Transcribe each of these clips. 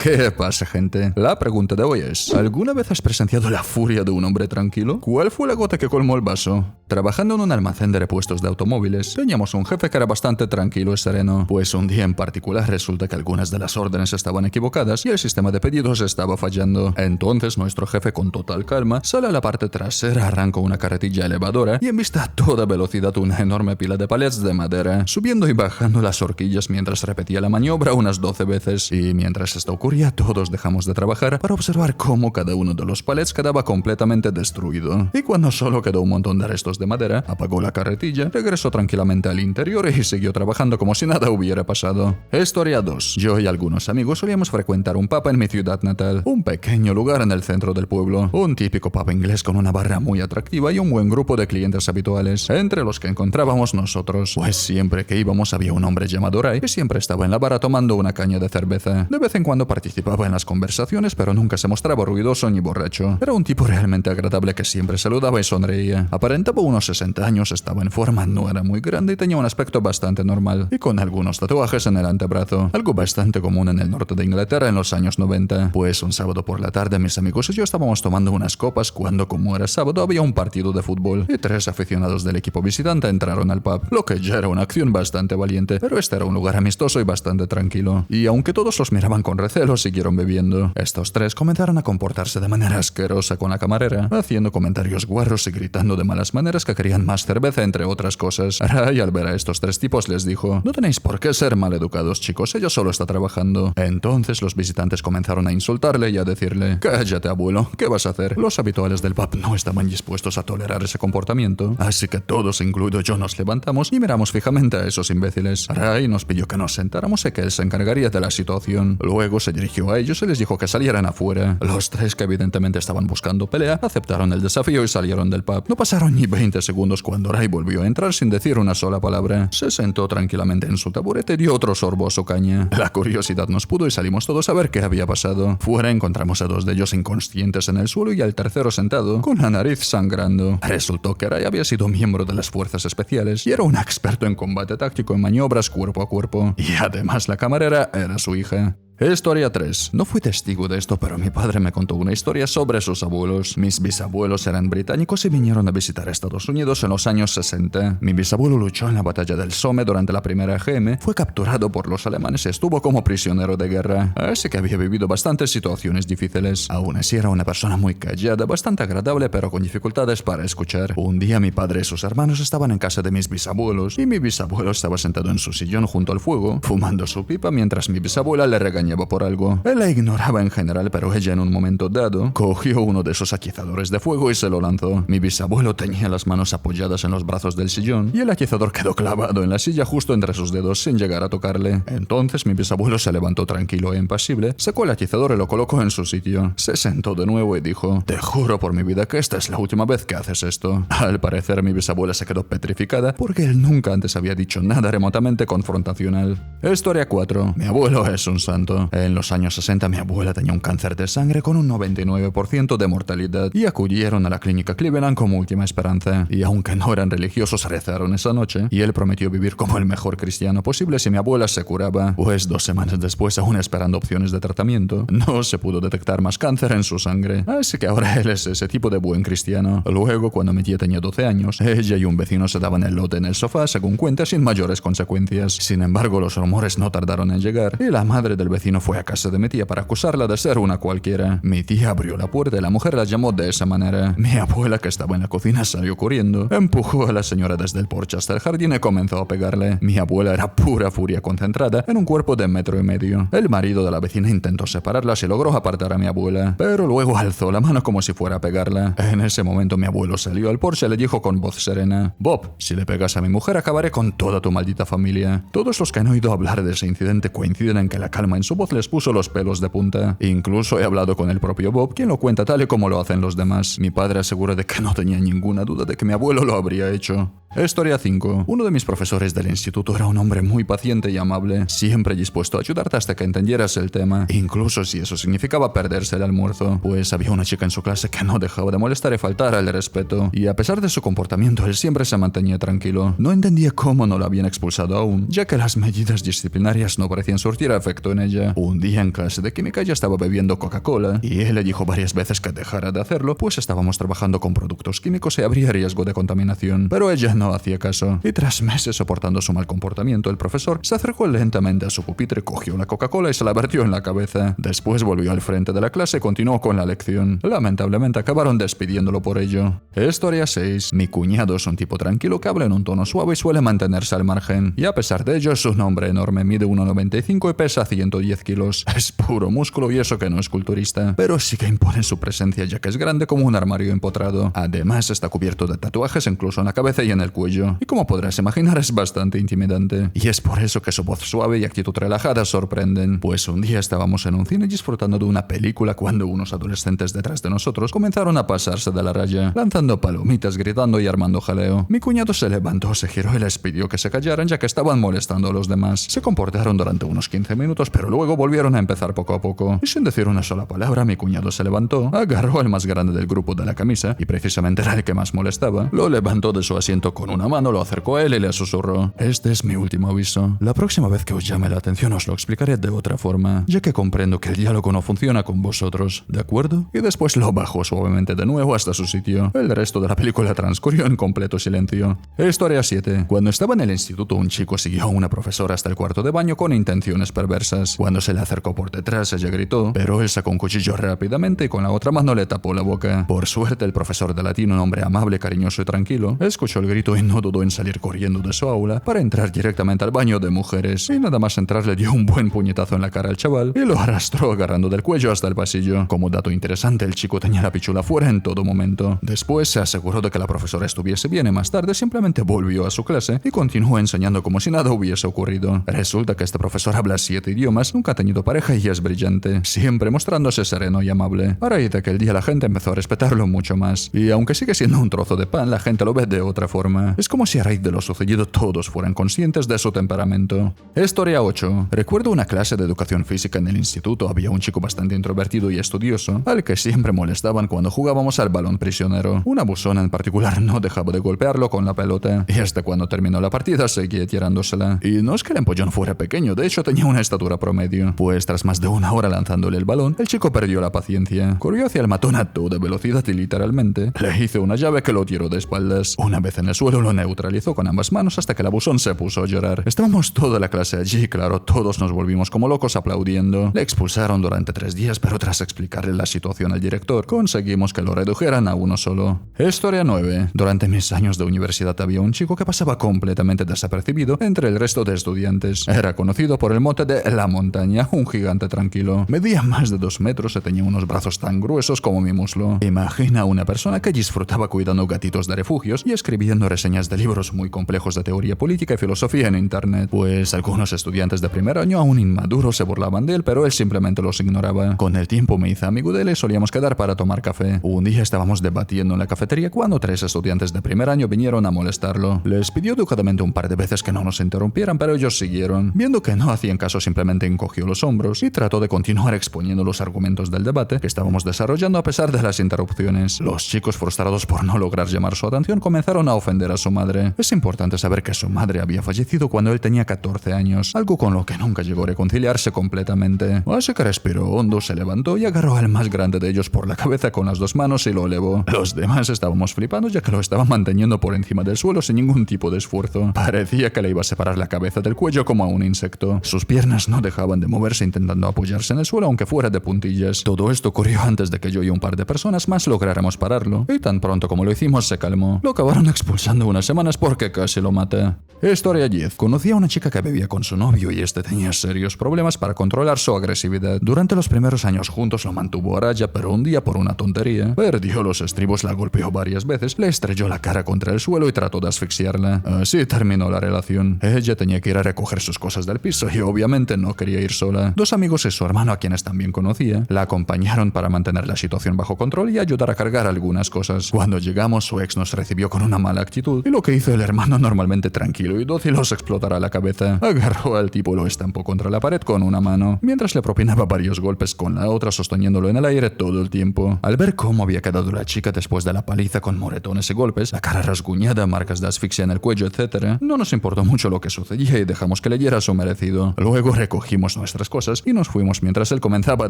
¿Qué pasa, gente? La pregunta de hoy es: ¿alguna vez has presenciado la furia de un hombre tranquilo? ¿Cuál fue la gota que colmó el vaso? Trabajando en un almacén de repuestos de automóviles, teníamos un jefe que era bastante tranquilo y sereno, pues un día en particular resulta que algunas de las órdenes estaban equivocadas y el sistema de pedidos estaba fallando. Entonces nuestro jefe, con total calma, sale a la parte trasera, arranca una carretilla elevadora y envista a toda velocidad una enorme pila de palets de madera, subiendo y bajando las horquillas mientras repetía la maniobra unas 12 veces. Y mientras esto ocurría, todos dejamos de trabajar para observar cómo cada uno de los palets quedaba completamente destruido. Y cuando solo quedó un montón de restos de madera, apagó la carretilla, regresó tranquilamente al interior y siguió trabajando como si nada hubiera pasado. Historia 2. Yo y algunos amigos solíamos frecuentar un pub en mi ciudad natal, un pequeño lugar en el centro del pueblo, un típico pub inglés con una barra muy atractiva y un buen grupo de clientes habituales, entre los que encontrábamos nosotros. Pues siempre que íbamos había un hombre llamado Ray que siempre estaba en la barra tomando una caña de cerveza. De vez en cuando participaba en las conversaciones, pero nunca se mostraba ruidoso ni borracho. Era un tipo realmente agradable que siempre saludaba y sonreía. Aparentaba unos 60 años, estaba en forma, no era muy grande y tenía un aspecto bastante normal, y con algunos tatuajes en el antebrazo, algo bastante común en el norte de Inglaterra en los años 90. Pues un sábado por la tarde mis amigos y yo estábamos tomando unas copas cuando, como era sábado, había un partido de fútbol y 3 aficionados del equipo visitante entraron al pub, lo que ya era una acción bastante valiente, pero este era un lugar amistoso y bastante tranquilo. Y aunque todos los miraban con recelo, siguieron bebiendo. Estos 3 comenzaron a comportarse de manera asquerosa con la camarera, haciendo comentarios guarros y gritando de malas maneras que querían más cerveza, entre otras cosas. Ray, al ver a estos 3 tipos, les dijo: "No tenéis por qué ser maleducados, chicos, ella solo está trabajando". Entonces los visitantes comenzaron a insultarle y a decirle: "Cállate, abuelo, ¿qué vas a hacer?". Los habituales del pub no estaban dispuestos a tolerar ese comportamiento, así que todos, incluido yo, nos levantamos y miramos fijamente a esos imbéciles. Ray nos pidió que nos sentáramos y que él se encargaría de la situación. Luego se dirigió a ellos y les dijo que salieran afuera. Los 3, que evidentemente estaban buscando pelea, aceptaron el desafío y salieron del pub. No pasaron ni 20 segundos cuando Ray volvió a entrar sin decir una sola palabra. Se sentó tranquilamente en su taburete y dio otro sorbo a su caña. La curiosidad nos pudo y salimos todos a ver qué había pasado. Fuera encontramos a 2 de ellos inconscientes en el suelo y al tercero sentado, con la nariz sangrando. Resultó que Ray había sido miembro de las fuerzas especiales y era un experto en combate táctico y maniobras cuerpo a cuerpo. Y además la camarera era su hija. Historia 3. No fui testigo de esto, pero mi padre me contó una historia sobre sus abuelos. Mis bisabuelos eran británicos y vinieron a visitar Estados Unidos en los años 60. Mi bisabuelo luchó en la batalla del Somme durante la primera GM, fue capturado por los alemanes y estuvo como prisionero de guerra, así que había vivido bastantes situaciones difíciles. Aún así era una persona muy callada, bastante agradable, pero con dificultades para escuchar. Un día mi padre y sus hermanos estaban en casa de mis bisabuelos y mi bisabuelo estaba sentado en su sillón junto al fuego, fumando su pipa mientras mi bisabuela le regañaba por algo. Él la ignoraba en general, pero ella en un momento dado cogió uno de esos atizadores de fuego y se lo lanzó. Mi bisabuelo tenía las manos apoyadas en los brazos del sillón y el atizador quedó clavado en la silla justo entre sus dedos sin llegar a tocarle. Entonces mi bisabuelo se levantó tranquilo e impasible, sacó el atizador y lo colocó en su sitio. Se sentó de nuevo y dijo: "Te juro por mi vida que esta es la última vez que haces esto". Al parecer mi bisabuela se quedó petrificada porque él nunca antes había dicho nada remotamente confrontacional. Historia 4. Mi abuelo es un santo. En los años 60 mi abuela tenía un cáncer de sangre con un 99% de mortalidad y acudieron a la clínica Cleveland como última esperanza. Y aunque no eran religiosos, rezaron esa noche y él prometió vivir como el mejor cristiano posible si mi abuela se curaba. Pues 2 semanas después, aún esperando opciones de tratamiento, no se pudo detectar más cáncer en su sangre. Así que ahora él es ese tipo de buen cristiano. Luego, cuando mi tía tenía 12 años, ella y un vecino se daban el lote en el sofá, según cuenta, sin mayores consecuencias. Sin embargo, los rumores no tardaron en llegar y la madre del vecino fue a casa de mi tía para acusarla de ser una cualquiera. Mi tía abrió la puerta y la mujer la llamó de esa manera. Mi abuela, que estaba en la cocina, salió corriendo, empujó a la señora desde el porche hasta el jardín y comenzó a pegarle. Mi abuela era pura furia concentrada en un cuerpo de 1,5 metros. El marido de la vecina intentó separarlas y logró apartar a mi abuela, pero luego alzó la mano como si fuera a pegarla. En ese momento mi abuelo salió al porche y le dijo con voz serena: "Bob, si le pegas a mi mujer acabaré con toda tu maldita familia". Todos los que han oído hablar de ese incidente coinciden en que la calma en su voz les puso los pelos de punta. Incluso he hablado con el propio Bob, quien lo cuenta tal y como lo hacen los demás. Mi padre asegura de que no tenía ninguna duda de que mi abuelo lo habría hecho. Historia 5. Uno de mis profesores del instituto era un hombre muy paciente y amable, siempre dispuesto a ayudarte hasta que entendieras el tema, incluso si eso significaba perderse el almuerzo. Pues había una chica en su clase que no dejaba de molestar y faltar al respeto, y a pesar de su comportamiento, él siempre se mantenía tranquilo. No entendía cómo no la habían expulsado aún, ya que las medidas disciplinarias no parecían surtir efecto en ella. ella. Un día en clase de química ella estaba bebiendo Coca-Cola y él le dijo varias veces que dejara de hacerlo, pues estábamos trabajando con productos químicos y habría riesgo de contaminación. Pero ella no hacía caso. Y tras meses soportando su mal comportamiento, el profesor se acercó lentamente a su pupitre, cogió la Coca-Cola y se la vertió en la cabeza. Después volvió al frente de la clase y continuó con la lección. Lamentablemente acabaron despidiéndolo por ello. Historia 6. Mi cuñado es un tipo tranquilo que habla en un tono suave y suele mantenerse al margen. Y a pesar de ello es un hombre enorme, mide 1,95 y pesa 110 kilos. Es puro músculo y eso que no es culturista. Pero sí que impone su presencia ya que es grande como un armario empotrado. Además está cubierto de tatuajes incluso en la cabeza y en el cuello. Y como podrás imaginar es bastante intimidante. Y es por eso que su voz suave y actitud relajada sorprenden. Pues un día estábamos en un cine disfrutando de una película cuando unos adolescentes detrás de nosotros comenzaron a pasarse de la raya, lanzando palomitas, gritando y armando jaleo. Mi cuñado se levantó, se giró y les pidió que se callaran ya que estaban molestando a los demás. Se comportaron durante unos 15 minutos pero luego volvieron a empezar poco a poco. Y sin decir una sola palabra, mi cuñado se levantó, agarró al más grande del grupo de la camisa y precisamente era el que más molestaba. Lo levantó de su asiento con una mano, lo acercó a él y le susurró: este es mi último aviso. La próxima vez que os llame la atención os lo explicaré de otra forma, ya que comprendo que el diálogo no funciona con vosotros, ¿de acuerdo? Y después lo bajó suavemente de nuevo hasta su sitio. El resto de la película transcurrió en completo silencio. Historia 7. Cuando estaba en el instituto, un chico siguió a una profesora hasta el cuarto de baño con intenciones perversas. Cuando se le acercó por detrás, ella gritó, pero él sacó un cuchillo rápidamente y con la otra mano le tapó la boca. Por suerte, el profesor de latín, un hombre amable, cariñoso y tranquilo, escuchó el grito y no dudó en salir corriendo de su aula para entrar directamente al baño de mujeres. Y nada más entrar le dio un buen puñetazo en la cara al chaval y lo arrastró agarrando del cuello hasta el pasillo. Como dato interesante, el chico tenía la pichula fuera en todo momento. Después se aseguró de que la profesora estuviese bien y más tarde simplemente volvió a su clase y continuó enseñando como si nada hubiese ocurrido. Resulta que este profesor habla 7 idiomas, nunca ha tenido pareja y es brillante, siempre mostrándose sereno y amable. A raíz de aquel día la gente empezó a respetarlo mucho más. Y aunque sigue siendo un trozo de pan, la gente lo ve de otra forma. Es como si a raíz de lo sucedido todos fueran conscientes de su temperamento. Historia 8. Recuerdo una clase de educación física en el instituto. Había un chico bastante introvertido y estudioso, al que siempre molestaban cuando jugábamos al balón prisionero. Una buzona en particular no dejaba de golpearlo con la pelota, y hasta cuando terminó la partida seguía tirándosela. Y no es que el empollón fuera pequeño, de hecho tenía una estatura promedio. Pues tras más de una hora lanzándole el balón, el chico perdió la paciencia. Corrió hacia el matón a toda velocidad y literalmente le hizo una llave que lo tiró de espaldas. Una vez en el suelo lo neutralizó con ambas manos hasta que el abusón se puso a llorar. Estábamos toda la clase allí, claro, todos nos volvimos como locos aplaudiendo. Le expulsaron durante 3 días, pero tras explicarle la situación al director, conseguimos que lo redujeran a uno solo. Historia 9. Durante mis años de universidad había un chico que pasaba completamente desapercibido entre el resto de estudiantes. Era conocido por el mote de La Montaña, un gigante tranquilo. Medía más de 2 metros y tenía unos brazos tan gruesos como mi muslo. Imagina a una persona que disfrutaba cuidando gatitos de refugios y escribiendo reseñas de libros muy complejos de teoría política y filosofía en internet. Pues algunos estudiantes de primer año aún inmaduros se burlaban de él, pero él simplemente los ignoraba. Con el tiempo me hice amigo de él y solíamos quedar para tomar café. Un día estábamos debatiendo en la cafetería cuando 3 estudiantes de primer año vinieron a molestarlo. Les pidió educadamente un par de veces que no nos interrumpieran, pero ellos siguieron. Viendo que no hacían caso, simplemente encogió los hombros y trató de continuar exponiendo los argumentos del debate que estábamos desarrollando a pesar de las interrupciones. Los chicos, frustrados por no lograr llamar su atención, comenzaron a ofender a su madre. Es importante saber que su madre había fallecido cuando él tenía 14 años, algo con lo que nunca llegó a reconciliarse completamente. Así que respiró hondo, se levantó y agarró al más grande de ellos por la cabeza con las 2 manos y lo elevó. Los demás estábamos flipando ya que lo estaba manteniendo por encima del suelo sin ningún tipo de esfuerzo. Parecía que le iba a separar la cabeza del cuello como a un insecto. Sus piernas no dejaban de moverse intentando apoyarse en el suelo aunque fuera de puntillas. Todo esto ocurrió antes de que yo y un par de personas más lográramos pararlo. Y tan pronto como lo hicimos se calmó. Lo acabaron expulsando unas semanas porque casi lo maté. Historia 10. Conocí a una chica que vivía con su novio y este tenía serios problemas para controlar su agresividad. Durante los primeros años juntos lo mantuvo a raya, pero un día por una tontería perdió los estribos, la golpeó varias veces, le estrelló la cara contra el suelo y trató de asfixiarla. Así terminó la relación. Ella tenía que ir a recoger sus cosas del piso y obviamente no quería ir sola. 2 amigos y su hermano, a quienes también conocía, la acompañaron para mantener la situación bajo control y ayudar a cargar algunas cosas. Cuando llegamos, su ex nos recibió con una mala actitud y lo que hizo el hermano, normalmente tranquilo y dócil, los explotara la cabeza. Agarró al tipo y lo estampó contra la pared con una mano, mientras le propinaba varios golpes con la otra, sosteniéndolo en el aire todo el tiempo. Al ver cómo había quedado la chica después de la paliza con moretones y golpes, la cara rasguñada, marcas de asfixia en el cuello, etc., no nos importó mucho lo que sucedía y dejamos que leyera su merecido. Luego recogimos cogimos nuestras cosas y nos fuimos mientras él comenzaba a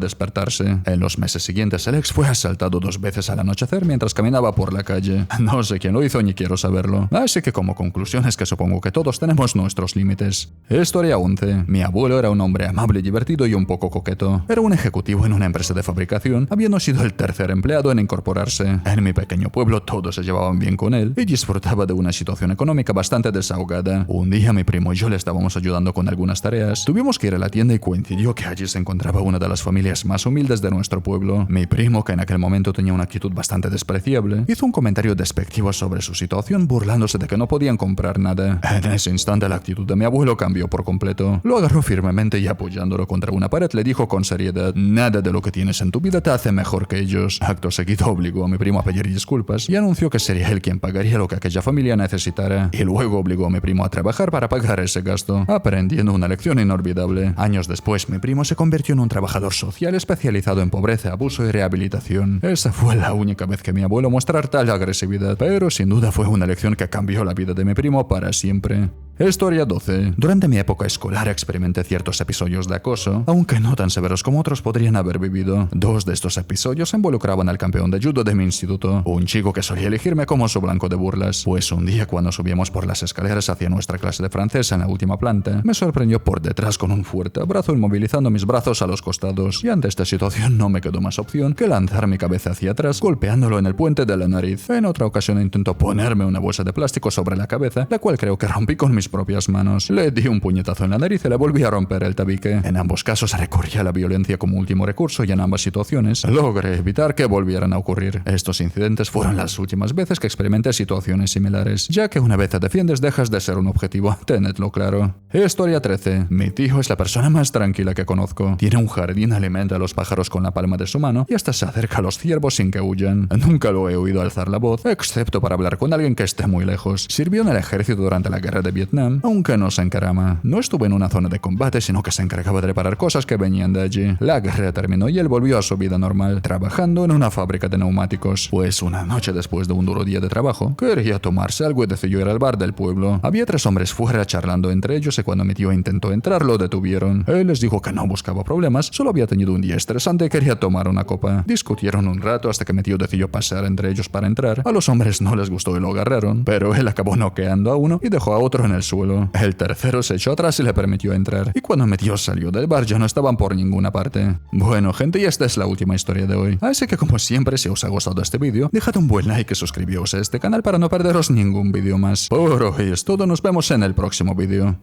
despertarse. En los meses siguientes, el ex fue asaltado 2 veces al anochecer mientras caminaba por la calle. No sé quién lo hizo ni quiero saberlo. Así que como conclusión es que supongo que todos tenemos nuestros límites. Historia 11. Mi abuelo era un hombre amable y divertido y un poco coqueto. Era un ejecutivo en una empresa de fabricación, habiendo sido el tercer empleado en incorporarse. En mi pequeño pueblo todos se llevaban bien con él y disfrutaba de una situación económica bastante desahogada. Un día mi primo y yo le estábamos ayudando con algunas tareas. Tuvimos que ir a la tienda y coincidió que allí se encontraba una de las familias más humildes de nuestro pueblo. Mi primo, que en aquel momento tenía una actitud bastante despreciable, hizo un comentario despectivo sobre su situación, burlándose de que no podían comprar nada. En ese instante la actitud de mi abuelo cambió por completo. Lo agarró firmemente y apoyándolo contra una pared le dijo con seriedad: nada de lo que tienes en tu vida te hace mejor que ellos. Acto seguido obligó a mi primo a pedir disculpas y anunció que sería él quien pagaría lo que aquella familia necesitara. Y luego obligó a mi primo a trabajar para pagar ese gasto, aprendiendo una lección inolvidable. Años después, mi primo se convirtió en un trabajador social especializado en pobreza, abuso y rehabilitación. Esa fue la única vez que mi abuelo mostró tal agresividad, pero sin duda fue una lección que cambió la vida de mi primo para siempre. Historia 12. Durante mi época escolar experimenté ciertos episodios de acoso, aunque no tan severos como otros podrían haber vivido. 2 de estos episodios involucraban al campeón de judo de mi instituto, un chico que solía elegirme como su blanco de burlas. Pues un día, cuando subíamos por las escaleras hacia nuestra clase de francés en la última planta, me sorprendió por detrás con un fuerte abrazo, inmovilizando mis brazos a los costados, y ante esta situación no me quedó más opción que lanzar mi cabeza hacia atrás, golpeándolo en el puente de la nariz. En otra ocasión intentó ponerme una bolsa de plástico sobre la cabeza, la cual creo que rompí con mis propias manos. Le di un puñetazo en la nariz y le volví a romper el tabique. En ambos casos recurrí a la violencia como último recurso y en ambas situaciones logré evitar que volvieran a ocurrir. Estos incidentes fueron las últimas veces que experimenté situaciones similares, ya que una vez te defiendes dejas de ser un objetivo, tenedlo claro. Historia 13. Mi tío es la persona más tranquila que conozco. Tiene un jardín, alimenta a los pájaros con la palma de su mano y hasta se acerca a los ciervos sin que huyan. Nunca lo he oído alzar la voz, excepto para hablar con alguien que esté muy lejos. Sirvió en el ejército durante la guerra de Vietnam, aunque no se encarama. No estuvo en una zona de combate, sino que se encargaba de reparar cosas que venían de allí. La guerra terminó y él volvió a su vida normal, trabajando en una fábrica de neumáticos. Pues una noche después de un duro día de trabajo, quería tomarse algo y decidió ir al bar del pueblo. Había 3 hombres fuera charlando entre ellos y cuando mi tío intentó entrar lo detuvieron. Él les dijo que no buscaba problemas, solo había tenido un día estresante y quería tomar una copa. Discutieron un rato hasta que mi tío decidió pasar entre ellos para entrar. A los hombres no les gustó y lo agarraron, pero él acabó noqueando a uno y dejó a otro en el suelo. El tercero se echó atrás y le permitió entrar. Y cuando mi tío salió del bar ya no estaban por ninguna parte. Bueno, gente, y esta es la última historia de hoy. Así que como siempre, si os ha gustado este vídeo, dejad un buen like y suscribíos a este canal para no perderos ningún vídeo más. Por hoy es todo, nos vemos en el próximo vídeo.